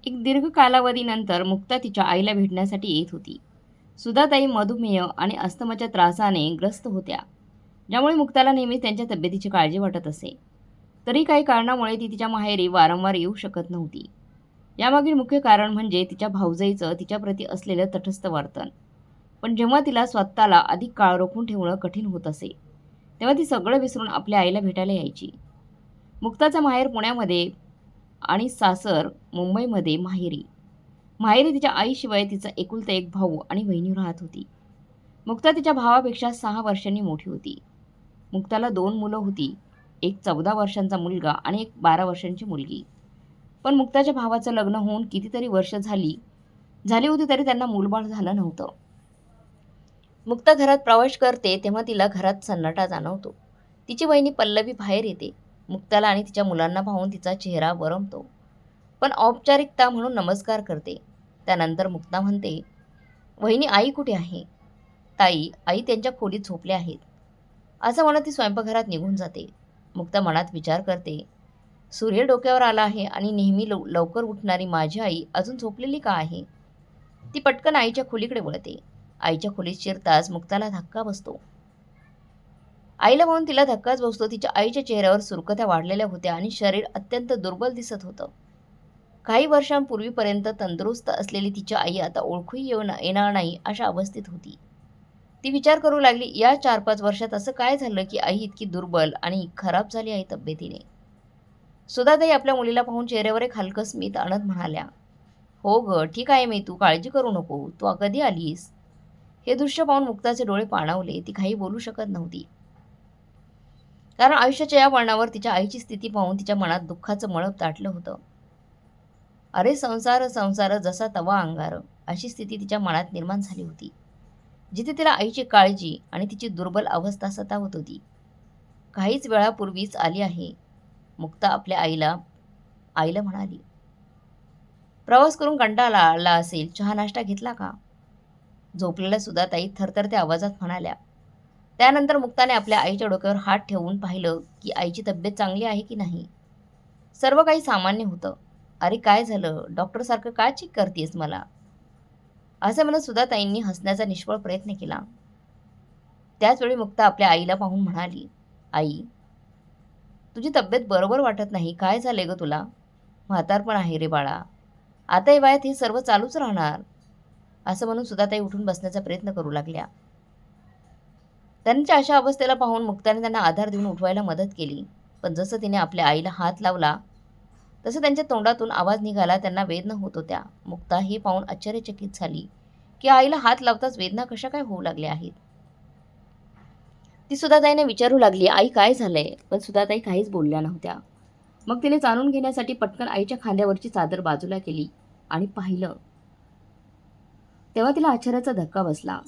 एक दीर्घ कालावधीनंतर मुक्ता तिच्या आईला भेटण्यासाठी येत होती. सुधाताई मधुमेह आणि अस्थमाच्या त्रासाने ग्रस्त होत्या, ज्यामुळे मुक्ताला नेहमीच त्यांच्या तब्येतीची काळजी वाटत असे. तरी काही कारणामुळे ती तिच्या माहेरी वारंवार येऊ शकत नव्हती. यामागील मुख्य कारण म्हणजे तिच्या भावजाईचं तिच्याप्रती असलेलं तटस्थ वर्तन. पण जेव्हा तिला स्वतःला अधिक काळ रोखून ठेवणं कठीण होत असे, तेव्हा ती सगळं विसरून आपल्या आईला भेटायला यायची. मुक्ताचं माहेर पुण्यामध्ये आणि सासर मुंबईमध्ये. माहेरी तिच्या आईशिवाय तिचा एकुलता एक भाऊ आणि बहिणी राहत होती. मुक्ता तिच्या भावापेक्षा 6 वर्षांनी मोठी होती. मुक्ताला 2 मुलं होती. एक 14 वर्षांचा मुलगा आणि एक 12 वर्षांची मुलगी. पण मुक्ताच्या भावाचं लग्न होऊन कितीतरी वर्ष झाली होती तरी त्यांना मूलबाळ झालं नव्हतं. मुक्ता घरात प्रवेश करते तेव्हा तिला घरात सन्नाटा जाणवतो. तिची वहिनी पल्लवी बाहेर येते. मुक्ताला आणि तिच्या मुलांना पाहून तिचा चेहरा बरमतो. पण औपचारिकता म्हणून नमस्कार करते. त्यानंतर मुक्ता म्हणते, "वहिनी, आई कुठे आहे?" "ताई, आई त्यांच्या खोलीत झोपल्या आहेत." असं म्हणत ती स्वयंपाकघरात निघून जाते. मुक्ता मनात विचार करते, सूर्य डोक्यावर आला आहे आणि नेहमी लवकर उठणारी माझी आई अजून झोपलेली का आहे? ती पटकन आईच्या खोलीकडे वळते. आईच्या खोलीत शिरताच मुक्ताला धक्का बसतो. आईला म्हणून तिला धक्काच बसतो. तिच्या आईच्या चेहऱ्यावर सुरकुत्या वाढलेल्या होत्या आणि शरीर अत्यंत दुर्बल दिसत होतं. काही वर्षांपूर्वीपर्यंत तंदुरुस्त असलेली तिची आई आता ओळखूही येणार नाही अशा अवस्थेत होती. ती विचार करू लागली, या 4-5 वर्षात असं काय झालं की आई इतकी दुर्बल आणि खराब झाली आहे तब्येतीने. सुधाताई आपल्या मुलीला पाहून चेहऱ्यावर एक हलकं स्मित आणत म्हणाल्या, "हो ग, ठीक आहे मी, तू काळजी करू नको. तू कधी आलीस?" हे दृश्य पाहून मुक्ताचे डोळे पाणावले. ती काही बोलू शकत नव्हती. कारण आयुष्याच्या या वळणावर तिच्या आईची स्थिती पाहून तिच्या मनात दुःखाचं मळभ दाटलं होतं. अरे संसार संसार जसा तवा अंगार, अशी स्थिती तिच्या मनात निर्माण झाली होती, जिथे तिला आईची काळजी आणि तिची दुर्बल अवस्था सतावत होती. काहीच वेळापूर्वीच आली आहे. मुक्ता आपल्या आईला म्हणाली, "प्रवास करून कंटाळा आला असेल, चहा नाश्ता घेतला का?" झोपलेल्या सुधाताई थरथरत्या आवाजात म्हणाल्या. त्यानंतर मुक्ताने आपल्या आईच्या डोक्यावर हात ठेवून पाहिलं की आईची तब्येत चांगली आहे की नाही. सर्व काही सामान्य होतं. "अरे काय झालं? डॉक्टरसारखं का चेक करतेस मला?" असं म्हणत सुधाताईंनी हसण्याचा निष्फळ प्रयत्न केला. त्याचवेळी मुक्ता आपल्या आईला पाहून म्हणाली, "आई, तुझी तब्येत बरोबर वाटत नाही. काय झालंय ग तुला? म्हातारपण आहे रे बाळा. आता या वयात हे सर्व चालूच राहणार." असं म्हणून सुधाताई उठून बसण्याचा प्रयत्न करू लागल्या. त्यांच्या अशा अवस्थेला पाहून मुक्ताने त्यांना आधार देऊन उठवायला मदत केली. पण जसं तिने आपल्या आईला हात लावला तसं त्यांच्या तोंडातून आवाज निघाला. त्यांना वेदना होत होत्या. मुक्ता हे पाहून आश्चर्यचकित झाली की आईला हात लावताच वेदना कशा काय होऊ लागल्या आहेत. ती सुधाताईने विचारू लागली, "आई काय झालंय?" पण सुधाताई काहीच बोलल्या नव्हत्या. मग तिने जाणून घेण्यासाठी पटकन आईच्या खांद्यावरची चादर बाजूला केली आणि पाहिलं तेव्हा तिला आश्चर्याचा धक्का बसला.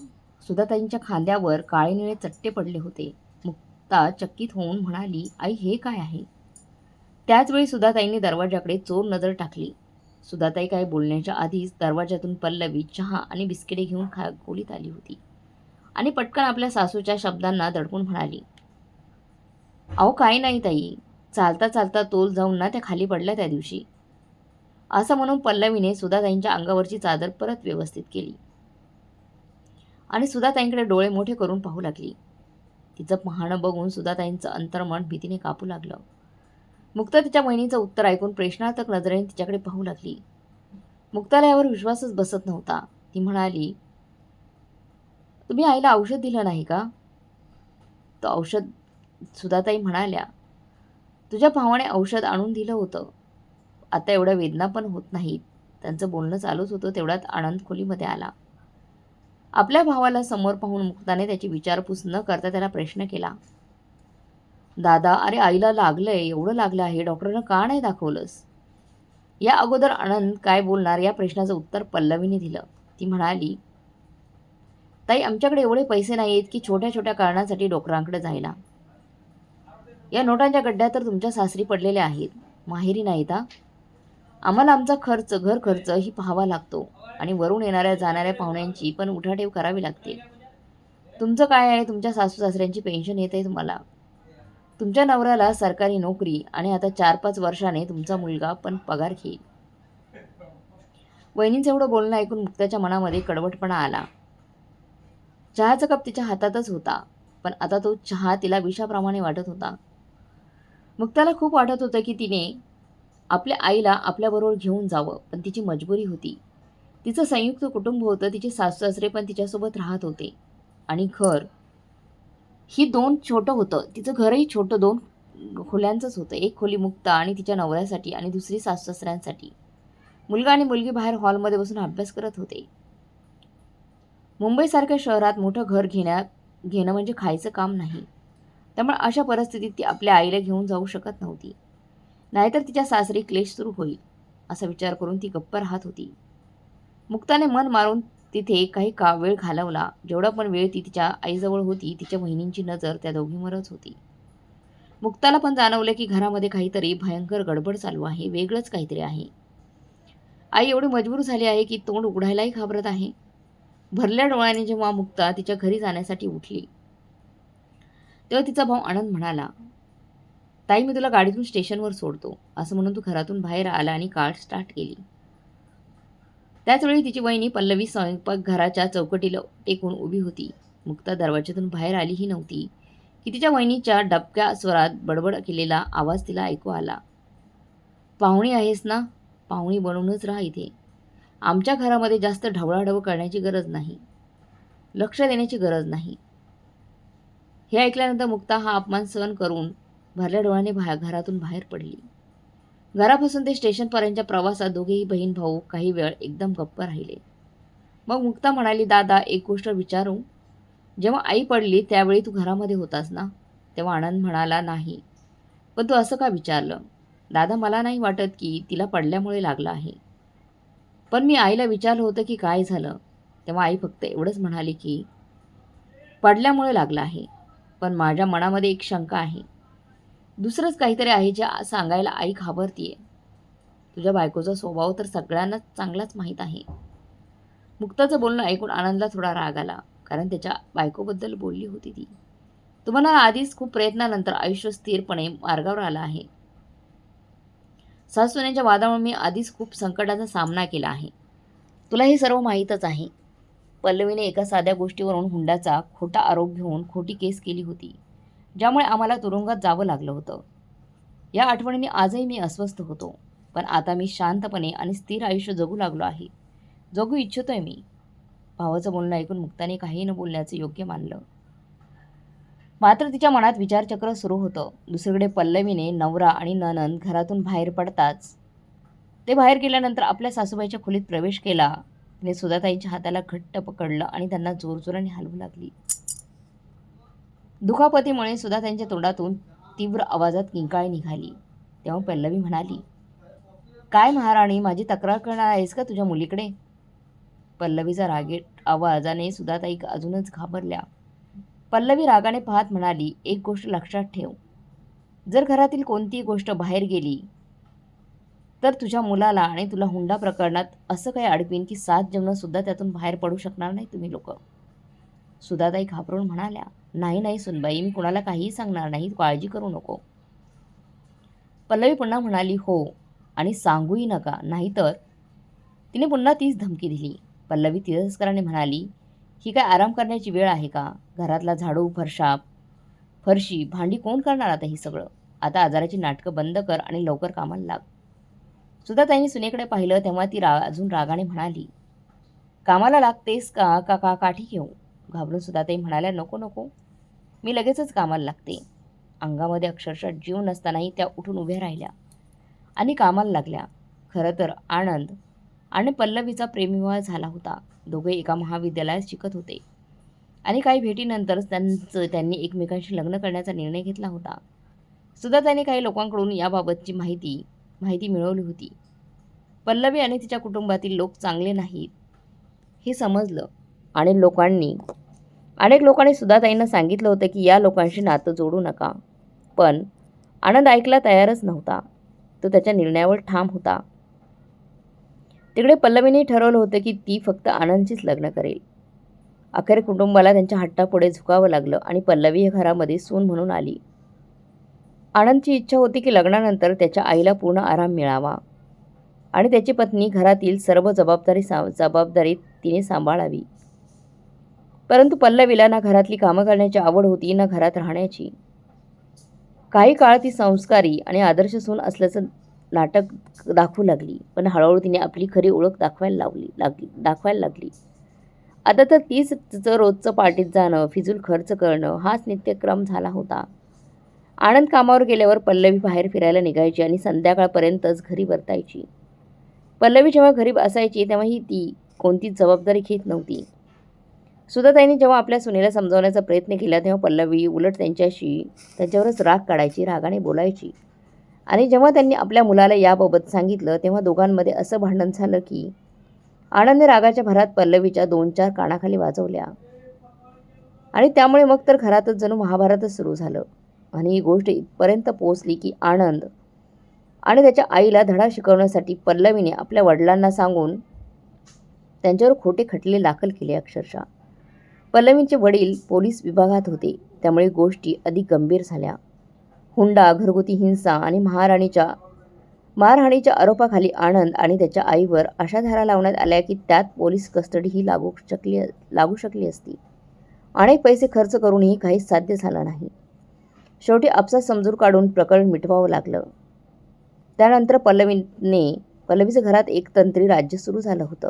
सुधाताईंच्या खांद्यावर काळे निळे चट्टे पडले होते. मुक्ता चकित होऊन म्हणाली, "आई, हे काय आहे?" त्याचवेळी सुधाताईंनी दरवाजाकडे चोर नजर टाकली. सुधाताई काही बोलण्याच्या आधीच दरवाजातून पल्लवी चहा आणि बिस्किटे घेऊन खोलीत आली होती आणि पटकन आपल्या सासूच्या शब्दांना दडपून म्हणाली, "अहो काही नाही ताई, चालता चालता तोल जाऊन ना त्या खाली पडल्या त्या दिवशी." असं म्हणून पल्लवीने सुधाताईंच्या अंगावरची चादर परत व्यवस्थित केली आणि सुधाताईंकडे डोळे मोठे करून पाहू लागली. तिचं पाहणं बघून सुधाताईंचं अंतर्मन भीतीने कापू लागलं. मुक्ता तिच्या बहिणीचं उत्तर ऐकून प्रश्नार्थक नजरेने तिच्याकडे पाहू लागली. मुक्ताला यावर विश्वासच बसत नव्हता. ती म्हणाली, "तुम्ही आईला औषध दिलं नाही का?" "तो औषध," सुधाताई म्हणाल्या, "तुझ्या भावाने औषध आणून दिलं होतं. आता एवढ्या वेदना पण होत नाहीत." त्यांचं बोलणं चालूच होतं तेवढ्यात आनंद खोलीमध्ये आला. आपल्या भावाला समोर पाहून मुक्ताने त्याची विचारपूस न करता त्याला प्रश्न केला, "दादा, अरे आईला लागलंय, एवढं लागलं आहे, डॉक्टरनं का नाही दाखवलंस?" या अगोदर आनंद काय बोलणार या प्रश्नाचं उत्तर पल्लवीने दिलं. ती म्हणाली, "ताई, आमच्याकडे एवढे पैसे नाहीत की छोट्या छोट्या कारणासाठी डॉक्टरांकडे जायला. या नोटांच्या गड्ड्या तर तुमच्या सासरी पडलेल्या आहेत, माहेरी नाहीत. आम्हाला आमचा खर्च, घर खर्च ही पाहावा लागतो आणि वरून येणाऱ्या जाणाऱ्या पाहुण्यांची पण उठाठेव करावी लागते. तुमचं काय आहे, तुमच्या सासू सासऱ्यांची पेन्शन येते तुम्हाला. तुमच्या नवऱ्याला सरकारी नोकरी आणि आता 4-5 वर्षाने तुमचा मुलगा पण पगार घेईल. वहिनींचं एवढं बोलणं ऐकून मुक्ताच्या मनामध्ये कडवटपणा आला. चहाचा कप तिच्या हातातच होता, पण आता तो चहा तिला विषाप्रमाणे वाटत होता. मुक्ताला खूप वाटत होतं की तिने आपल्या आईला आपल्याबरोबर घेऊन जावं, पण तिची मजबुरी होती. तिचं संयुक्त कुटुंब होतं, तिचे सासू-सासरे पण तिच्यासोबत राहत होते आणि घर ही 2 छोटं होतं. तिचं घरही छोटं 2 खोल्यांचंच होतं. एक खोली मुक्ता आणि तिच्या नवऱ्यासाठी आणि दुसरी सासू-सासऱ्यांसाठी. मुलगा आणि मुलगी बाहेर हॉलमध्ये बसून अभ्यास करत होते. मुंबईसारख्या शहरात मोठं घर घेणं म्हणजे खायचं काम नाही. त्यामुळे अशा परिस्थितीत ती आपल्या आईला घेऊन जाऊ शकत नव्हती. नाहीतर तिच्या सासरी क्लेश सुरू होईल, असा विचार करून ती गप्प राहत होती. मुक्ताने मन मारून तिथे काही वेळ घालवला. जेवढा पण वेळ ती तिच्या आईजवळ होती, तिच्या बहिणींची नजर त्या दोघींवरच होती. मुक्ताला पण जाणवलं की घरामध्ये काहीतरी भयंकर गडबड चालू आहे, वेगळंच काहीतरी आहे. आई एवढी मजबूर झाली आहे की तोंड उघडायलाही घाबरत आहे. भरल्या डोळ्याने जेव्हा मुक्ता तिच्या घरी जाण्यासाठी उठली, तेव्हा तिचा भाऊ आनंद म्हणाला, ताई मी तुला गाडीतून स्टेशनवर सोडतो, असं म्हणून तू घरातून बाहेर आला आणि कार स्टार्ट केली. त्याचवेळी तिची वहिनी पल्लवी स्वयंपाकघराच्या चौकटीला टेकून उभी होती. मुक्ता दरवाजातून बाहेर आलीही नव्हती की तिच्या वहिनीच्या दबक्या स्वरात बडबड केलेला आवाज तिला ऐकू आला. पाहुणी आहेस ना, पाहुणी बनवूनच राहा इथे. आमच्या घरामध्ये जास्त ढवळाढवळ करण्याची गरज नाही, लक्ष देण्याची गरज नाही. हे ऐकल्यानंतर मुक्ता हा अपमान सहन करून भरल्या डोळ्याने घरातून बाहेर पडली. घरापासून ते स्टेशनपर्यंतच्या प्रवासात दोघेही बहीण भाऊ काही वेळ एकदम गप्प राहिले. मग मुक्ता म्हणाली, दादा एक गोष्ट विचारू, जेव्हा आई पडली त्यावेळी तू घरामध्ये होतास ना? तेव्हा आनंद म्हणाला, नाही. पण तू असं का विचारलं? दादा मला नाही वाटत की तिला पडल्यामुळे लागलं आहे. पण मी आईला विचारलं होतं की काय झालं, तेव्हा आई फक्त एवढंच म्हणाली की पडल्यामुळे लागलं आहे. पण माझ्या मनामध्ये एक शंका आहे, दुसरंच काहीतरी आहे जे सांगायला आई घाबरतीये. तुझ्या बायकोचा स्वभाव तर सगळ्यांनाच चांगलाच माहीत आहे. मुक्ताचं बोलणं ऐकून आनंदला थोडा राग आला, कारण त्याच्या बायकोबद्दल बोलली होती ती. तुम्हाला आधीच खूप प्रयत्नानंतर आयुष्य स्थिरपणे मार्गावर आलं आहे. सासूसुनेच्या वादामुळे मी आधीच खूप संकटाचा सामना केला आहे. तुला हे सर्व माहीतच आहे. पल्लवीने एका साध्या गोष्टीवरून हुंड्याचा खोटा आरोप घेऊन खोटी केस केली होती, ज्यामुळे आम्हाला तुरुंगात जावं लागलं होतं. या आठवणीने आजही मी अस्वस्थ होतो, पण आता मी शांतपणे आणि स्थिर आयुष्य जगू लागलो आहे. जगू इच्छितोय मी. भावाचं बोलणं ऐकून मुक्ताने काही न बोलण्याचं योग्य मानलं. मात्र तिच्या मनात विचारचक्र सुरू होतं. दुसरीकडे पल्लवीने नवरा आणि नणंद घरातून बाहेर पडताच ते बाहेर गेल्यानंतर आपल्या सासूबाईच्या खोलीत प्रवेश केला. तिने सुधाताईंच्या हाताला घट्ट पकडलं आणि त्यांना जोरजोराने हलवू लागली. दुखापतीमुळे सुधाताईंच्या तोंडातून तीव्र आवाजात किंकाळी निघाली. तेव्हा पल्लवी म्हणाली, काय महाराणी, माझी तक्रार करणार आहेस का तुझ्या मुलीकडे? पल्लवीचा रागीट आवाजाने सुधाताई अजूनच घाबरल्या. पल्लवी रागाने पाहत म्हणाली, एक गोष्ट लक्षात ठेव, जर घरातील कोणतीही गोष्ट बाहेर गेली तर तुझ्या मुलाला आणि तुला हुंडा प्रकरणात असं काही अडवीन की 7 जन्म सुद्धा त्यातून बाहेर पडू शकणार नाही तुम्ही लोक. सुधाताई घाबरून म्हणाल्या, नाही नाही सुनबाई, मी कुणाला काहीही सांगणार नाही, काळजी करू नको. पल्लवी पुन्हा म्हणाली, हो, आणि सांगूही नका, नाहीतर. तिने पुन्हा तीच धमकी दिली. पल्लवी तिरस्काराने म्हणाली, ही काय आराम करण्याची वेळ आहे का? घरातला झाडू, फरशी, भांडी कोण करणार आता हे सगळं? आता आजाराची नाटकं बंद कर आणि लवकर कामाला लाग. सुधाताईंनी सुनेकडे पाहिलं तेव्हा ती अजून रागाने म्हणाली, कामाला लागतेस का का काठी घेऊ? घाबरून सुधाताई म्हणाल्या, नको नको, मी लगेचच कामाला लागते. अंगामध्ये अक्षरशः जीव नसतानाही त्या उठून उभ्या राहिल्या आणि कामाला लागल्या. खरं तर आनंद आणि पल्लवीचा प्रेमविवाह झाला होता. दोघे एका महाविद्यालयात शिकत होते आणि काही भेटीनंतरच त्यांनी एकमेकांशी लग्न करण्याचा निर्णय घेतला होता. सुधाताईंनी काही लोकांकडून याबाबतची माहिती मिळवली होती. पल्लवी आणि तिच्या कुटुंबातील लोक चांगले नाहीत हे समजलं आणि अनेक लोकांनी सुधाताईंना सांगितलं होतं की या लोकांशी नातं जोडू नका. पण आनंद ऐकला तयारच नव्हता. तो त्याच्या निर्णयावर ठाम होता. तिकडे पल्लवीने ठरवलं होतं की ती फक्त आनंदशीच लग्न करेल. अखेर कुटुंबाला त्यांच्या हट्टापुढे झुकावं लागलं आणि पल्लवी या घरामध्ये सून म्हणून आली. आनंदची इच्छा होती की लग्नानंतर त्याच्या आईला पूर्ण आराम मिळावा. आणि त्याची पत्नी घरातील सर्व जबाबदारी तिने सांभाळावी. परंतु पल्लवीला ना घरातली कामं करण्याची आवड होती ना घरात राहण्याची. काही काळ ती संस्कारी आणि आदर्श सून असल्याचं नाटक दाखवू लागली, पण हळूहळू तिने आपली खरी ओळख दाखवायला लागली. आता तर तीच तिचं रोजचं पार्टीत जाणं, फिजूल खर्च करणं हाच नित्यक्रम झाला होता. आनंद कामावर गेल्यावर पल्लवी बाहेर फिरायला निघायची आणि संध्याकाळपर्यंतच घरी परतायची. पल्लवी जेव्हा घरी असायची तेव्हाही ती कोणतीच जबाबदारी घेत नव्हती. सुधाताईंनी जेव्हा आपल्या सुनेला समजावण्याचा प्रयत्न केला तेव्हा पल्लवी उलट त्यांच्यावरच राग काढायची, रागाने बोलायची. आणि जेव्हा त्यांनी आपल्या मुलाला याबाबत सांगितलं तेव्हा दोघांमध्ये असं भांडण झालं की आनंदने रागाच्या भरात पल्लवीच्या 2-4 कानाखाली वाजवल्या. आणि त्यामुळे मग तर घरातच जणू महाभारतच सुरू झालं. आणि ही गोष्ट इथपर्यंत पोहोचली की आनंद आणि त्याच्या आईला धडा शिकवण्यासाठी पल्लवीने आपल्या वडिलांना सांगून त्यांच्यावर खोटे खटले दाखल केले. अक्षरशः पल्लवींचे वडील पोलीस विभागात होते, त्यामुळे गोष्टी अधिक गंभीर झाल्या. हुंडा, घरगुती हिंसा आणि मारहाणीच्या आरोपाखाली आनंद आणि त्याच्या आईवर अशा धारा लावण्यात आल्या की त्यात पोलीस कस्टडीही लागू शकली असती. अनेक पैसे खर्च करूनही काहीच साध्य झालं नाही. शेवटी आपसात समजून काढून प्रकरण मिटवावं लागलं. त्यानंतर पल्लवीचं घरात एकतंत्री राज्य सुरू झालं होतं.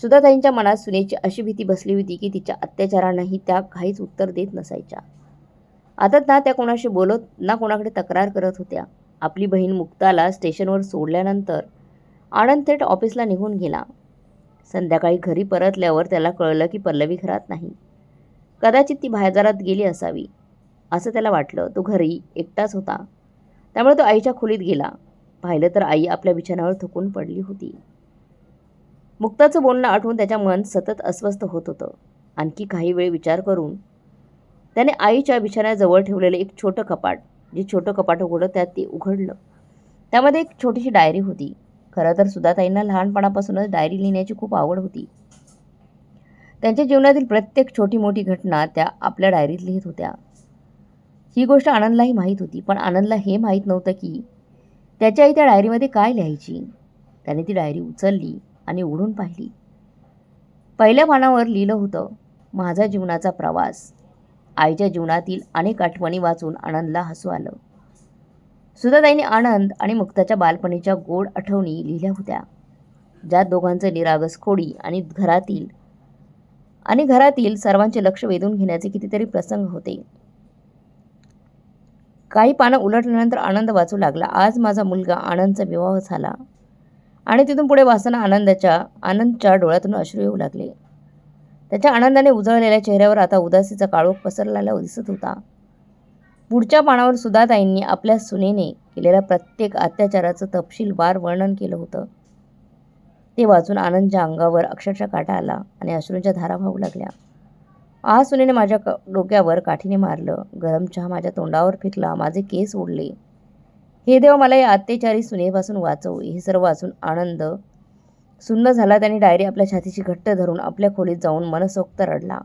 सुधाताईंच्या मनात सुनेची अशी भीती बसली होती की तिच्या अत्याचारांनाही त्या काहीच उत्तर देत नसायच्या. आता ना त्या कोणाशी बोलत ना कोणाकडे तक्रार करत होत्या. आपली बहीण मुक्ताला स्टेशनवर सोडल्यानंतर आनंद थेट ऑफिसला निघून गेला. संध्याकाळी घरी परतल्यावर त्याला कळलं की पल्लवी घरात नाही. कदाचित ती बाजारात गेली असावी असं त्याला वाटलं. तो घरी एकटाच होता, त्यामुळे तो आईच्या खोलीत गेला. पाहिलं तर आई आपल्या बिछाण्यावर थकून पडली होती. मुक्ताचं बोलणं आठवून त्याच्या मन सतत अस्वस्थ होत होतं. आणखी काही वेळ विचार करून त्याने आईच्या बिछाण्याजवळ ठेवलेलं एक छोटं कपाट उघडलं. त्यात ते उघडलं. त्यामध्ये एक छोटीशी डायरी होती. खरं तर सुधाताईंना लहानपणापासूनच डायरी लिहिण्याची खूप आवड होती. त्यांच्या जीवनातील प्रत्येक छोटी मोठी घटना त्या आपल्या डायरीत लिहित होत्या. ही गोष्ट आनंदलाही माहीत होती, पण आनंदला हे माहीत नव्हतं की त्याची आई त्या डायरीमध्ये काय लिहायची. त्याने ती डायरी उचलली आणि उघडून पाहिली. पहिल्या पानावर लिहिलं होतं, माझा जीवनाचा प्रवास. आईच्या जीवनातील अनेक आठवणी वाचून आनंदला हसू आलं. सुधाताईंनी आनंद आणि मुक्ताच्या बालपणीच्या गोड आठवणी लिहिल्या होत्या, ज्यात दोघांचं निरागस खोडी आणि घरातील सर्वांचे लक्ष वेधून घेण्याचे कितीतरी प्रसंग होते. काही पानं उलटल्यानंतर आनंद वाचू लागला. आज माझा मुलगा आनंदचा विवाह झाला. आणि तिथून पुढे वाचताना आनंदच्या डोळ्यातून अश्रू येऊ लागले. त्याच्या आनंदाने उजळलेल्या चेहऱ्यावर आता उदासीचा काळोख पसरलेला दिसत होता. पुढच्या पानावर सुधाताईंनी आपल्या सुनेने केलेल्या प्रत्येक अत्याचाराचं तपशीलवार वर्णन केलं होतं. ते वाचून आनंदच्या अंगावर अक्षरशः काटा आला आणि अश्रूंच्या धारा वाहू लागल्या. आज सुनेने माझ्या डोक्यावर काठीने मारलं, गरम चहा माझ्या तोंडावर फेकला, माझे केस ओढले. हे देव, मला या अत्याचारी सुनेपासून वाचव. हे सर्व वाचून आनंद सुन्न झाला. त्याने डायरी आपल्या छातीशी घट्ट धरून आपल्या खोलीत जाऊन मनसोक्त रडला.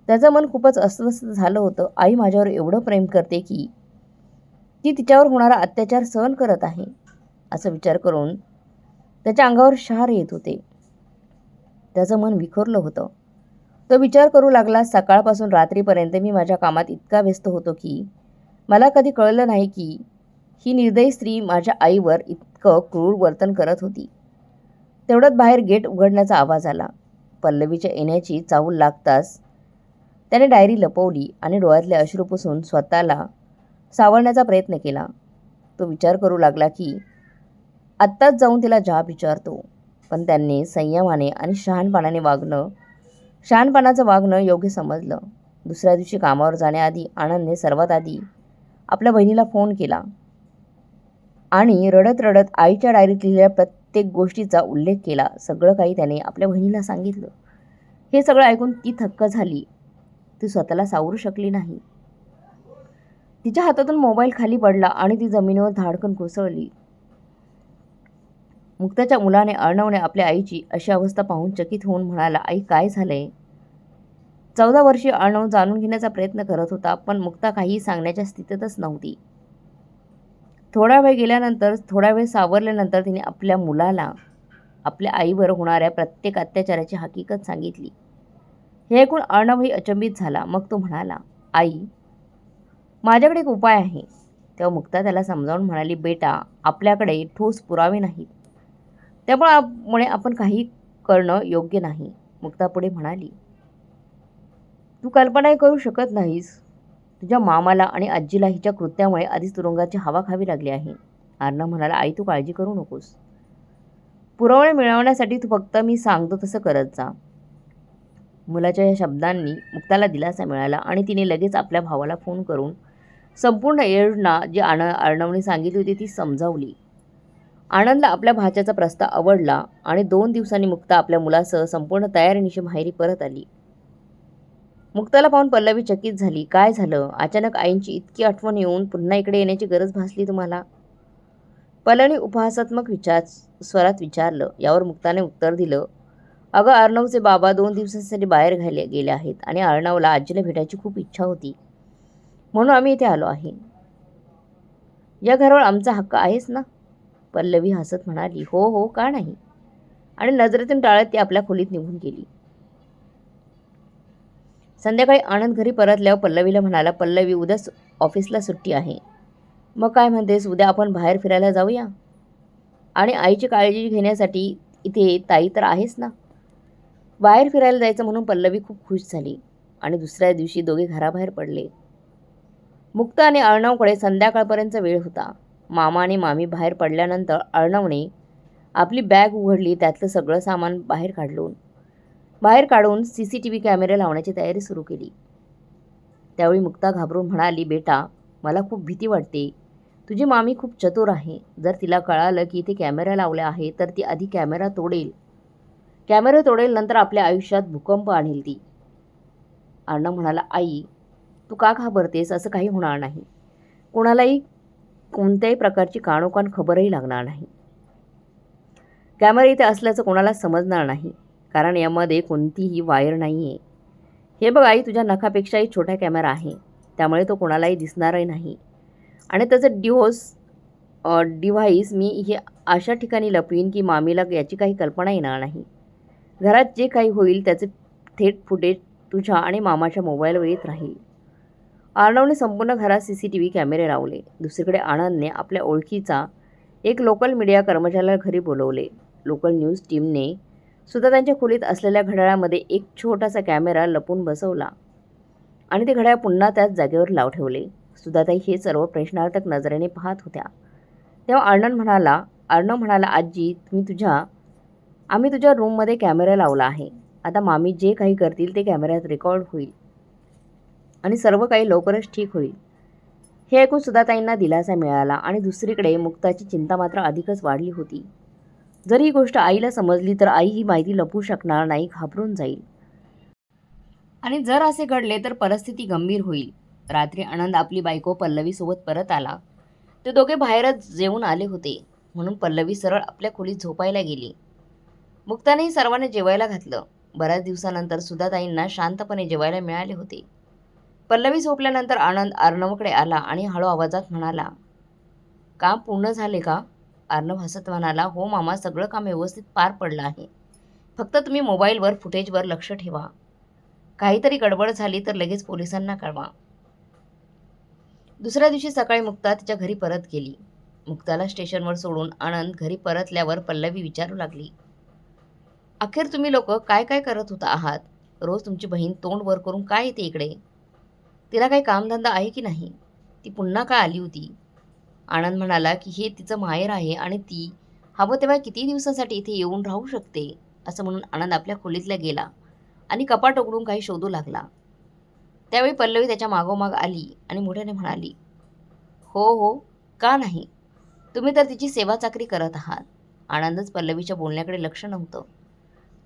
त्याचं मन खूपच अस्वस्थ झालं होतं. आई माझ्यावर एवढं प्रेम करते की ती तिच्यावर होणारा अत्याचार सहन करत आहे, असं विचार करून त्याच्या अंगावर शहार येत होते. त्याचं मन विखरलं होतं. तो विचार करू लागला, सकाळपासून रात्रीपर्यंत मी माझ्या कामात इतका व्यस्त होतो की मला कधी कळलं नाही की ही निर्दयी स्त्री माझ्या आईवर इतकं क्रूर वर्तन करत होती. तेवढ्यात बाहेर गेट उघडण्याचा आवाज आला. पल्लवीच्या येण्याची चाहूल लागताच त्याने डायरी लपवली आणि डोळ्यातले अश्रू पुसून स्वतःला सावरण्याचा प्रयत्न केला. तो विचार करू लागला की आत्ताच जाऊन तिला जाब विचारतो, पण त्यांनी संयमाने आणि शहाणपणाचं वागणं योग्य समजलं. दुसऱ्या दिवशी कामावर जाण्याआधी आनंदने सर्वात आधी आपल्या बहिणीला फोन केला आणि रडत रडत आईच्या डायरीत लिहिलेल्या प्रत्येक गोष्टीचा उल्लेख केला. सगळं काही त्याने आपल्या बहिणीला सांगितलं. हे सगळं ऐकून ती थक्क झाली. ती स्वतःला सावरू शकली नाही. तिच्या हातातून मोबाईल खाली पडला आणि ती जमिनीवर धाडकन कोसळली. मुक्ताच्या मुलाने अर्णवने आपल्या आईची अशी अवस्था पाहून चकित होऊन म्हणाला, आई काय झालंय? 14 वर्षीय अर्णव जाणून घेण्याचा प्रयत्न करत होता, पण मुक्ता काहीही सांगण्याच्या स्थितीतच नव्हती. थोडा वेळ गेल्यानंतर, थोडा वेळ सावरल्यानंतर तिने आपल्या मुलाला आपल्या आईवर होणाऱ्या प्रत्येक अत्याचाराची हकीकत सांगितली. हे ऐकून अर्णवही अचंबित झाला. मग तो म्हणाला, आई, माझ्याकडे एक उपाय आहे. तेव्हा मुक्ता त्याला समजावून म्हणाली, बेटा, आपल्याकडे ठोस पुरावे नाहीत, त्यामुळे आपण काही करणं योग्य नाही. मुक्ता पुढे म्हणाली, तू कल्पनाही करू शकत नाहीस. तुझ्या मामाला आणि आजीला हिच्या कृत्यामुळे आधीच तुरुंगाची हवा खावी लागली आहे. अर्णव म्हणाला, आई, तू काळजी करू नकोस. पुरावे मिळवण्यासाठी तू फक्त मी सांगतो तसं करत जा. मुलाच्या या शब्दांनी मुक्ताला दिलासा मिळाला आणि तिने लगेच आपल्या भावाला फोन करून संपूर्ण योजना जी अर्णवने सांगितली होती ती समजावली. आनंदला आपल्या भाच्याचा प्रस्ताव आवडला आणि 2 दिवसांनी मुक्ता आपल्या मुलासह संपूर्ण तयारीनिशी माहेरी परत आली. मुक्ताला पाहून पल्लवी चकित झाली. काय झालं? अचानक आईंची इतकी आठवण येऊन पुन्हा इकडे येण्याची गरज भासली तुम्हाला? पल्लवीने उपहासात्मक स्वरात विचारलं. यावर मुक्ताने उत्तर दिलं, अगं, अर्णवचे बाबा 2 दिवसांसाठी बाहेर गेले आहेत आणि अर्णवला आजीला भेटायची खूप इच्छा होती, म्हणून आम्ही इथे आलो आहे. या घरावर आमचा हक्क आहेच ना? पल्लवी हसत म्हणाली, हो हो, का नाही. आणि नजरेतून टाळत ती आपल्या खोलीत निघून गेली. संध्याकाळी आनंद घरी परतल्यावर पल्लवीला म्हणाला, पल्लवी, उद्या ऑफिसला सुट्टी आहे. मग काय म्हणतेस, उद्या आपण बाहेर फिरायला जाऊया? आणि आईची काळजी घेण्यासाठी इथे ताई तर आहेच ना? बाहेर फिरायला जायचं म्हणून पल्लवी खूप खुश झाली आणि दुसऱ्या दिवशी दोघे घराबाहेर पडले. मुक्ता आणि अर्णवकडे संध्याकाळपर्यंत वेळ होता. मामा आणि मामी बाहेर पडल्यानंतर अर्णवने आपली बॅग उघडली. त्यातलं सगळं सामान बाहेर काढून CCTV कॅमेरे लावण्याची तयारी सुरू केली. त्यावेळी मुक्ता घाबरून म्हणाली, बेटा, मला खूप भीती वाटते. तुझी मामी खूप चतुर आहे. जर तिला कळालं की इथे कॅमेरा लावले आहे तर ती आधी कॅमेरा तोडेल, नंतर आपल्या आयुष्यात भूकंप आणेल ती. अर्णव म्हणाला, आई, तू का घाबरतेस? असं काही होणार नाही. कोणालाही कोणत्याही प्रकारची कानोकान खबरही लागणार नाही. कॅमेरा इथे असल्याचं कोणाला समजणार नाही, कारण यामध्ये कोणतीही वायर नाही आहे. हे बघ आई, तुझ्या नखापेक्षाही छोटा कॅमेरा आहे, त्यामुळे तो कोणालाही दिसणारही नाही. आणि त्याचं डिव्हाइस मी हे अशा ठिकाणी लपवीन की मामीला याची काही कल्पना येणार नाही. घरात जे काही होईल त्याचे थेट फुटेज तुझ्या आणि मामाच्या मोबाईलवर येत राहील. अर्णवने संपूर्ण घरात CCTV कॅमेरे लावले. दुसरीकडे आनंदने आपल्या ओळखीचा एक लोकल मीडिया कर्मचाऱ्याला घरी बोलवले. लोकल न्यूज टीमने सुद्धा त्यांच्या खोलीत असलेल्या घड्याळामध्ये एक छोटासा कॅमेरा लपून बसवला आणि ते घड्याळ पुन्हा त्याच जागेवर ठेवले. सुधाताई हे सर्व प्रश्नार्थक नजरेने पाहत होत्या. तेव्हा अर्णव म्हणाला, आजी, आम्ही तुझ्या रूममध्ये कॅमेरा लावला आहे. आता मामी जे काही करतील ते कॅमेऱ्यात रेकॉर्ड होईल आणि सर्व काही लवकरच ठीक होईल. हे ऐकून सुधाताईंना दिलासा मिळाला आणि दुसरीकडे मुक्ताची चिंता मात्र अधिकच वाढली होती. जर ही गोष्ट आईला समजली तर आई ही माहिती लपवू शकणार नाही, घाबरून जाईल. आणि जर असे घडले तर परिस्थिती गंभीर होईल. रात्री आनंद आपली बायको पल्लवीसोबत परत आला. ते दोघे बाहेरच जेवून आले होते, म्हणून पल्लवी सरळ आपल्या खोलीत झोपायला गेली. मुक्तानेही सर्वांना जेवायला घातलं. बऱ्याच दिवसानंतर सुधाताईंना शांतपणे जेवायला मिळाले होते. पल्लवी झोपल्यानंतर आनंद अर्णवकडे आला आणि हळू आवाजात म्हणाला, काम पूर्ण झाले का? अर्णव हसत म्हणाला, हो मामा, सगळं काम व्यवस्थित पार पडलं आहे. फक्त तुम्ही मोबाईलवर फुटेजवर लक्ष ठेवा. काहीतरी गडबड झाली तर लगेच पोलिसांना कळवा. दुसऱ्या दिवशी सकाळी मुक्ता तिच्या घरी परत गेली. मुक्ताला स्टेशनवर सोडून आनंद घरी परतल्यावर पल्लवी विचारू लागली, अखेर तुम्ही लोक काय काय करत आहात? रोज तुमची बहीण तोंड वर करून काय येते इकडे? तिला काही कामधंदा आहे की नाही? ती पुन्हा का आली होती? आनंद म्हणाला की हे तिचं माहेर आहे आणि ती हवं तेव्हा किती दिवसांसाठी इथे येऊन राहू शकते. असं म्हणून आनंद आपल्या खोलीतला गेला आणि कपाट उघडून काही शोधू लागला. त्यावेळी पल्लवी त्याच्या मागोमाग आली आणि मोठ्याने म्हणाली, हो हो, का नाही? तुम्ही तर तिची सेवा चाकरी करत आहात. आनंदच पल्लवीच्या बोलण्याकडे लक्ष नव्हतं.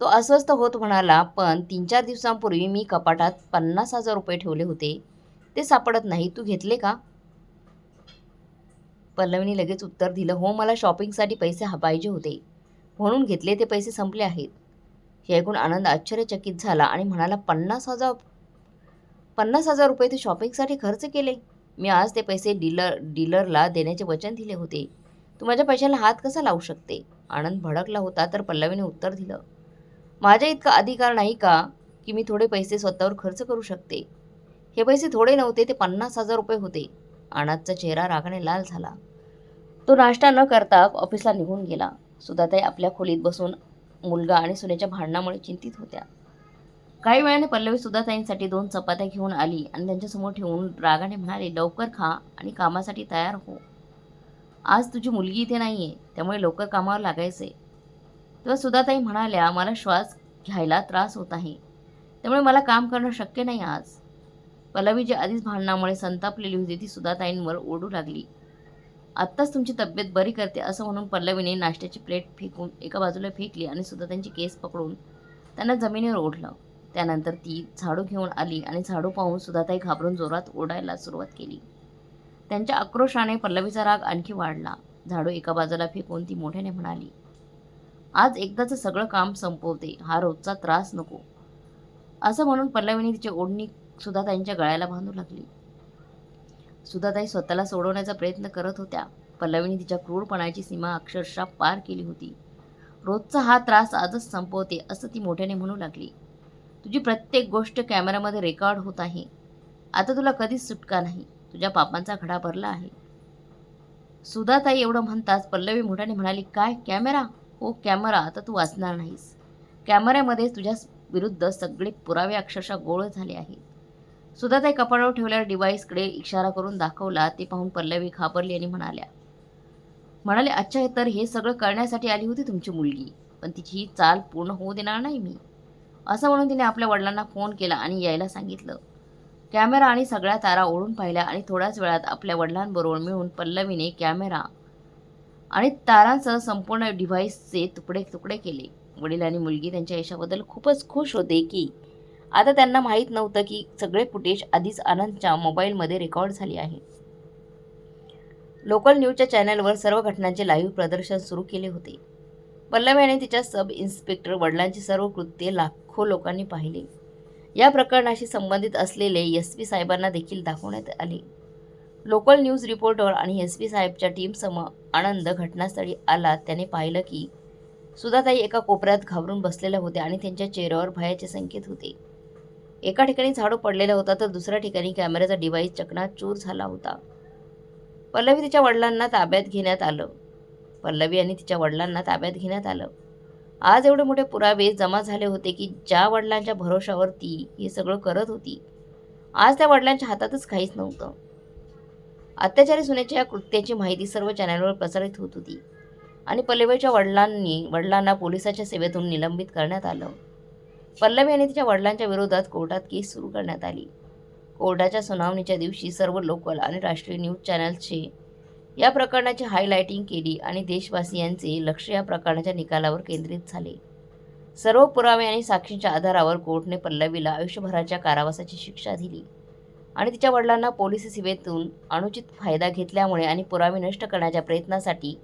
तो अस्वस्थ होत म्हणाला, पण 3-4 दिवसांपूर्वी मी कपाटात 50,000 रुपये ठेवले होते, ते सापडत नाही. तू घेतले का? पल्लवीने लगेच उत्तर दिलं, हो, मला शॉपिंगसाठी पैसे पाहिजे होते, म्हणून घेतले. ते पैसे संपले आहेत. हे ऐकून आनंद आश्चर्यचकित झाला आणि म्हणाला, 50,000 रुपये ते शॉपिंगसाठी खर्च केले? मी आज ते पैसे डीलरला देण्याचे वचन दिले होते. तू माझ्या पैशाला हात कसा लावू शकते? आनंद भडकला होता तर पल्लवीने उत्तर दिलं, माझ्या इतका अधिकार नाही का की मी थोडे पैसे स्वतःवर खर्च करू शकते? हे पैसे थोडे नव्हते, ते 50,000 रुपये होते. आनंदचा चेहरा रागाने लाल झाला. तो नाश्ता न करता ऑफिसला निघून गेला. सुधाताई आपल्या खोलीत बसून मुलगा आणि सुनेच्या भांडणामुळे चिंतित होत्या. काही वेळाने पल्लवी सुधाताईंसाठी 2 चपात्या घेऊन आली आणि त्यांच्यासमोर ठेवून रागाने म्हणाली, लवकर खा आणि कामासाठी तयार हो. आज तुझी मुलगी इथे नाहीये, त्यामुळे लवकर कामावर लागायचंय. तेव्हा सुधाताई म्हणाल्या, मला श्वास घ्यायला त्रास होत आहे, त्यामुळे मला काम करणं शक्य नाही आज. पल्लवी जी आधीच भांडणामुळे संतापलेली होती ती सुधाताईंवर ओरडू लागली. आत्ताच तुमची तब्येत बरी करते असं म्हणून पल्लवीने नाश्त्याची प्लेट फेकून एका बाजूला फेकली आणि सुधाताईंची केस पकडून त्यांना जमिनीवर ओढलं. त्यानंतर ती झाडू घेऊन आली आणि झाडू पाहून सुधाताई घाबरून जोरात ओरडायला सुरुवात केली. त्यांच्या आक्रोशाने पल्लवीचा राग आणखी वाढला. झाडू एका बाजूला फेकून ती मोठ्याने म्हणाली, आज एकदाचं सगळं काम संपवते, हा रोजचा त्रास नको. असं म्हणून पल्लवीने तिची ओढणी सुधाताईंच्या गळ्याला बांधू लागली. सुधाताई स्वतःला सोडवण्याचा प्रयत्न करत होत्या. पल्लवीने तिच्या क्रूरपणाची सीमा अक्षरशः पार केली होती. रोजचा हा त्रास आजच संपवते असं ती मोठ्याने म्हणू लागली. तुझी प्रत्येक गोष्ट कॅमेऱ्यामध्ये रेकॉर्ड होत आहे. आता तुला कधीच सुटका नाही. तुझ्या पापांचा घडा भरला आहे. सुधाताई एवढं म्हणताच पल्लवी मोठ्याने म्हणाली, काय कॅमेरा? हो कॅमेरा, आता तू वाचणार नाहीस. कॅमेऱ्यामध्ये तुझ्या विरुद्ध सगळे पुरावे अक्षरशः गोळ झाले आहेत. सुधाताई कपाळावर ठेवलेल्या डिव्हाइसकडे इशारा करून दाखवला. ते पाहून पल्लवी घाबरली आणि म्हणाले, अच्छा, तर हे सगळं करण्यासाठी आली होती तुमची मुलगी, पण तिची ही चाल पूर्ण होऊ देणार नाही मी. असं म्हणून तिने आपल्या वडिलांना फोन केला आणि यायला सांगितलं. कॅमेरा आणि सगळ्या तारा ओढून पाहिल्या आणि थोड्याच वेळात आपल्या वडिलांबरोबर मिळून पल्लवीने कॅमेरा आणि तारांसह संपूर्ण डिव्हाइसचे तुकडे तुकडे केले. वडील आणि मुलगी त्यांच्या यशाबद्दल खूपच खुश होते की आता त्यांना माहीत नव्हतं की सगळे फुटेज आधीच आनंदच्या मोबाईलमध्ये रेकॉर्ड झाले आहे. लोकल न्यूजच्या चॅनलवर सर्व घटनांचे लाईव्ह प्रदर्शन सुरू केले होते. पल्लवी आणि तिच्या सब इन्स्पेक्टर वडिलांची सर्व कृत्ये लाखो लोकांनी पाहिले. या प्रकरणाशी संबंधित असलेले एस.पी. साहेबांना देखील दाखवण्यात आले. लोकल न्यूज रिपोर्टर आणि एस.पी. साहेबच्या टीमसमोर आनंद घटनास्थळी आला. त्याने पाहिलं की सुधाताई एका कोपऱ्यात घाबरून बसलेल्या होत्या आणि त्यांच्या चेहऱ्यावर भयाचे संकेत होते. एका ठिकाणी झाडू पडलेला होता तर दुसऱ्या ठिकाणी कॅमेऱ्याचा डिव्हाइस चकनाचूर झाला होता. पल्लवी आणि तिच्या वडिलांना ताब्यात घेण्यात आलं. आज एवढे मोठे पुरावे जमा झाले होते की ज्या वडिलांच्या भरोशावर ती हे सगळं करत होती, आज त्या वडिलांच्या हातातच काहीच नव्हतं. अत्याचारी सुनेच्या या कृत्याची माहिती सर्व चॅनलवर प्रसारित होत होती आणि पल्लवीच्या वडिलांना पोलिसाच्या सेवेतून निलंबित करण्यात आलं. पल्लवी आणि तिच्या वडिलांच्या विरोधात कोर्टात केस सुरू करण्यात आली. कोर्टाच्या सुनावणीच्या दिवशी सर्व लोकल आणि राष्ट्रीय न्यूज चॅनल्सचे या प्रकरणाची हायलाइटिंग केली आणि देशवासियांचे लक्ष या प्रकरणाच्या निकालावर केंद्रित झाले. सर्व पुरावे आणि साक्षींच्या आधारावर कोर्टाने पल्लवीला आयुष्यभराच्या कारावासाची शिक्षा दिली आणि तिच्या वडिलांना पोलीस सेवेतून अनुचित फायदा घेतल्यामुळे आणि पुरावे नष्ट करण्याच्या प्रयत्नासाठी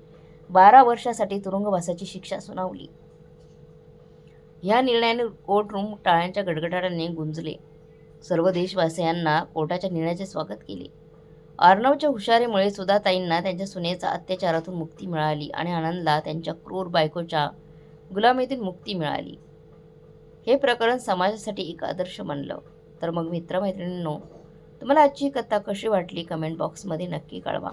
12 वर्षासाठी तुरुंगवासाची शिक्षा सुनावली. या निर्णयाने कोर्टरूम टाळ्यांच्या गडगडाटाने गुंजले. सर्व देशवासियांना कोर्टाच्या निर्णयाचे स्वागत केले. अर्णवच्या हुशारीमुळे सुधाताईंना त्यांच्या सुनेचा अत्याचारातून मुक्ती मिळाली आणि आनंदला त्यांच्या क्रूर बायकोच्या गुलामीतून मुक्ती मिळाली. हे प्रकरण समाजासाठी एक आदर्श बनलं. तर मग मित्रमैत्रिणींनो, तुम्हाला आजची कथा कशी वाटली कमेंट बॉक्समध्ये नक्की कळवा.